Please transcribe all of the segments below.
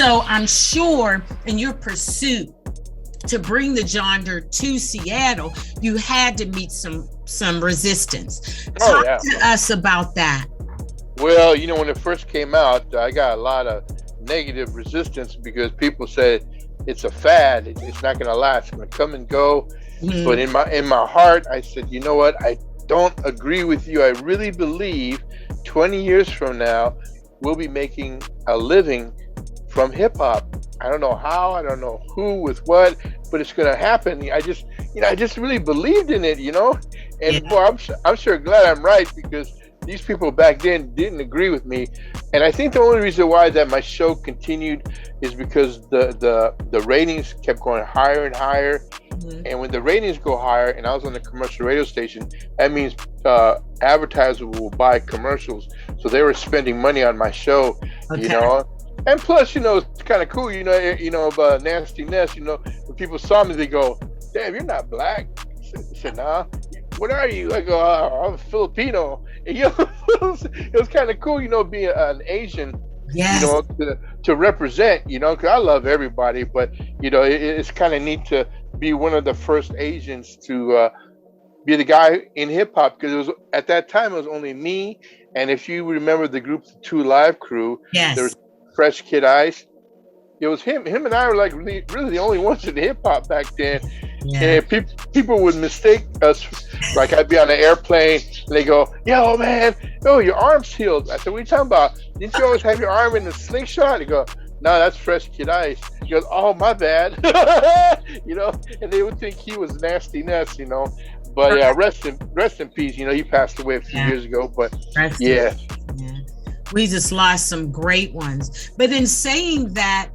So I'm sure in your pursuit to bring the genre to Seattle, you had to meet some resistance. Talk to us about that. Well, when it first came out, I got a lot of negative resistance because people said it's a fad. It's not going to last. It's going to come and go. Mm-hmm. But in my heart, I said, you know what? I don't agree with you. I really believe 20 years from now, we'll be making a living from hip hop. I don't know how, I don't know who with what, but it's going to happen. I just really believed in it, and boy, I'm sure glad I'm right, because these people back then didn't agree with me. And I think the only reason why that my show continued is because the ratings kept going higher and higher. Mm-hmm. And when the ratings go higher, and I was on a commercial radio station, that means advertisers will buy commercials. So they were spending money on my show, And plus, it's kind of cool, about Nasty Nes, when people saw me, they go, damn, you're not black. I said, nah. What are you? I go, I'm Filipino. And, it was kind of cool, being an Asian, to represent, because I love everybody, but, it's kind of neat to be one of the first Asians to be the guy in hip hop, because at that time it was only me. And if you remember the group, the Two Live Crew, there was Fresh Kid Ice. It was him and I were like really the only ones in hip hop back then. And people would mistake us, like I'd be on an airplane and they go, yo man, your arm's healed. I said, what are you talking about? Didn't you always have your arm in the slingshot? They go, no, that's Fresh Kid Ice. He goes, oh, my bad. And they would think he was Nasty Nes, But yeah, rest in peace. He passed away a few years ago. But we just lost some great ones. But in saying that,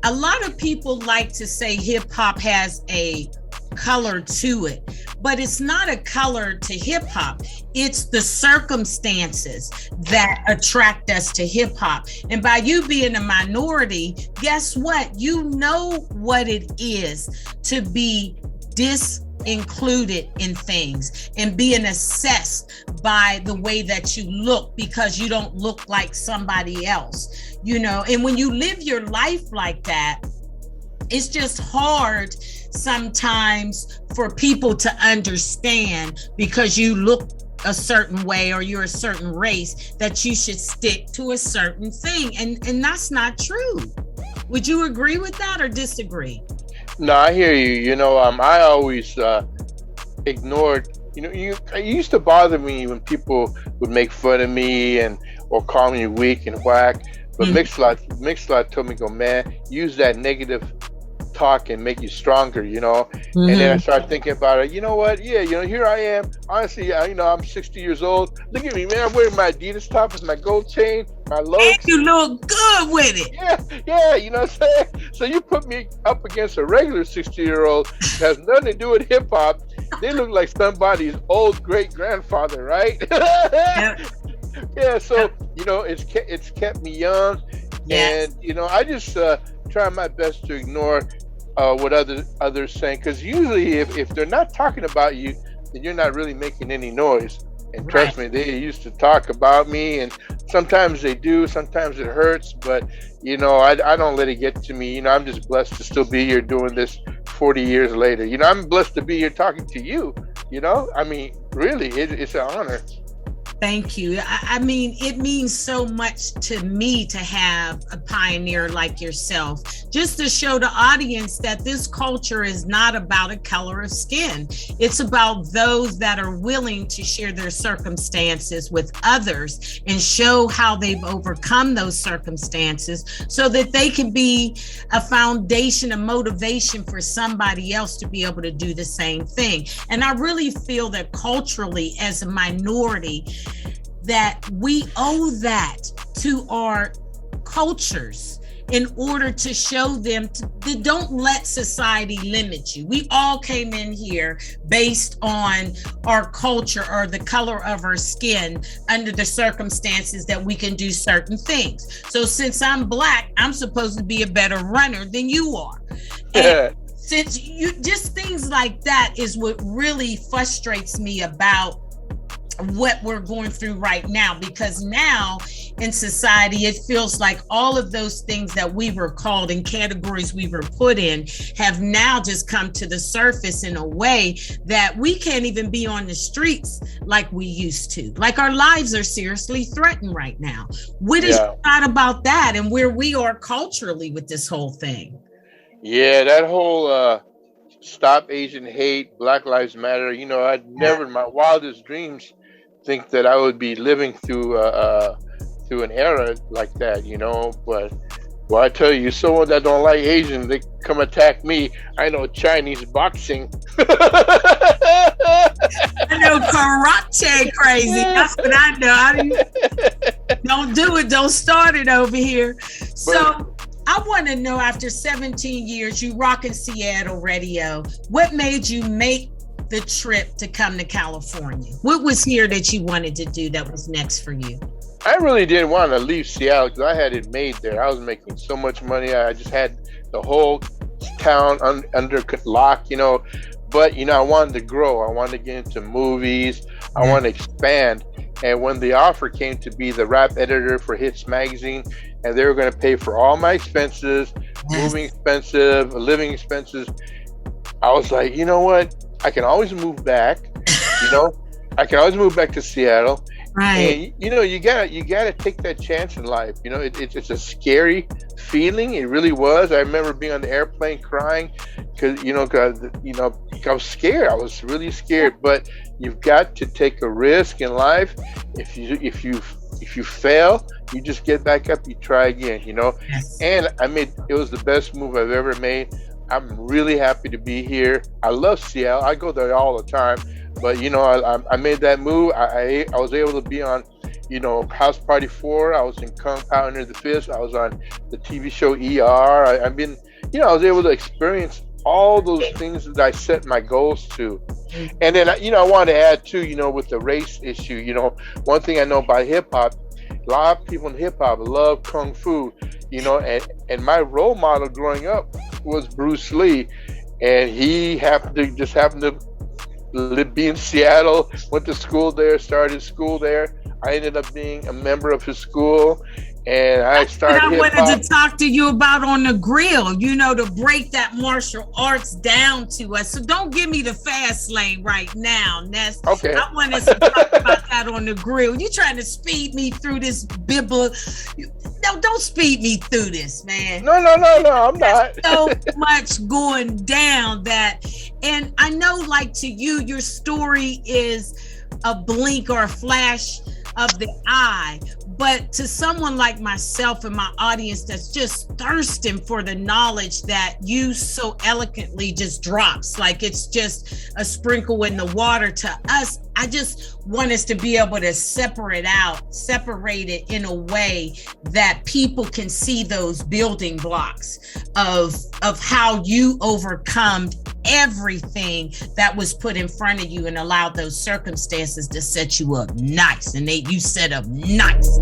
a lot of people like to say hip hop has a color to it, but it's not a color to hip hop. It's the circumstances that attract us to hip hop. And by you being a minority, guess what? You know what it is to be included in things and being assessed by the way that you look because you don't look like somebody else, and when you live your life like that, it's just hard sometimes for people to understand because you look a certain way or you're a certain race that you should stick to a certain thing, and that's not true. Would you agree with that or disagree? No, I hear you. I always ignored. It used to bother me when people would make fun of me or call me weak and whack. But Mix-a-Lot told me, go, man, use that negative talk and make you stronger, Mm-hmm. And then I started thinking about it. You know what? Yeah, here I am. Honestly, I'm 60 years old. Look at me, man. I'm wearing my Adidas top with my gold chain, my logo. And you look good with it. Yeah, you know what I'm saying? So you put me up against a regular 60-year-old that has nothing to do with hip hop. They look like somebody's old great grandfather, right? So it's kept me young, and I just try my best to ignore what others saying, because usually if they're not talking about you, then you're not really making any noise. And trust me, they used to talk about me, and sometimes they do, sometimes it hurts, but I don't let it get to me. I'm just blessed to still be here doing this 40 years later. I'm blessed to be here talking to you. I mean, really, it's an honor. Thank you. I mean, it means so much to me to have a pioneer like yourself, just to show the audience that this culture is not about a color of skin. It's about those that are willing to share their circumstances with others and show how they've overcome those circumstances so that they can be a foundation, a motivation for somebody else to be able to do the same thing. And I really feel that culturally, as a minority, that we owe that to our cultures in order to show them that don't let society limit you. We all came in here based on our culture or the color of our skin under the circumstances that we can do certain things. So since I'm Black, I'm supposed to be a better runner than you are. And since just things like that is what really frustrates me about what we're going through right now, because now in society it feels like all of those things that we were called and categories we were put in have now just come to the surface in a way that we can't even be on the streets like we used to. Like our lives are seriously threatened right now. What is your thought about that and where we are culturally with this whole thing? Yeah, that whole Stop Asian Hate, Black Lives Matter, I'd never in my wildest dreams think that I would be living through an era like that, but well, I tell you, someone that don't like Asians, they come attack me. I know Chinese boxing. I know karate crazy. That's what I know. Don't do it. Don't start it over here. So I want to know, after 17 years, you rocking Seattle radio, what made you make the trip to come to California? What was here that you wanted to do that was next for you? I really didn't want to leave Seattle because I had it made there. I was making so much money. I just had the whole town under lock, But, I wanted to grow. I wanted to get into movies. I wanted to expand. And when the offer came to be the rap editor for Hits Magazine, and they were going to pay for all my expenses, moving expenses, living expenses, I was like, you know what? I can always move back. I can always move back to Seattle. Right. And you gotta take that chance in life. It's a scary feeling. It really was. I remember being on the airplane crying because I was scared. I was really scared. But you've got to take a risk in life. If you fail, you just get back up. You try again. Yes. And it was the best move I've ever made. I'm really happy to be here. I love Seattle. I go there all the time. But, I made that move. I was able to be on, House Party 4. I was in Kung Pao Under the Fist. I was on the TV show ER. I was able to experience all those things that I set my goals to. And then, I wanted to add too, with the race issue, one thing I know about hip hop, a lot of people in hip hop love Kung Fu, and my role model growing up was Bruce Lee. And he happened to be in Seattle, went to school there, started school there. I ended up being a member of his school, and I started hip-hop. I wanted to talk to you about on the grill, to break that martial arts down to us. So don't give me the fast lane right now, Ness. Okay. I want us to talk about that on the grill. You trying to speed me through this bibble? No, don't speed me through this, man. No, I'm not. So much going down and I know, like, to you, your story is a blink or a flash of the eye, but to someone like myself and my audience that's just thirsting for the knowledge that you so eloquently just drops, like it's just a sprinkle in the water to us, I just want us to be able to separate it in a way that people can see those building blocks of how you overcome everything that was put in front of you and allowed those circumstances to set you up nice. And you set up nice.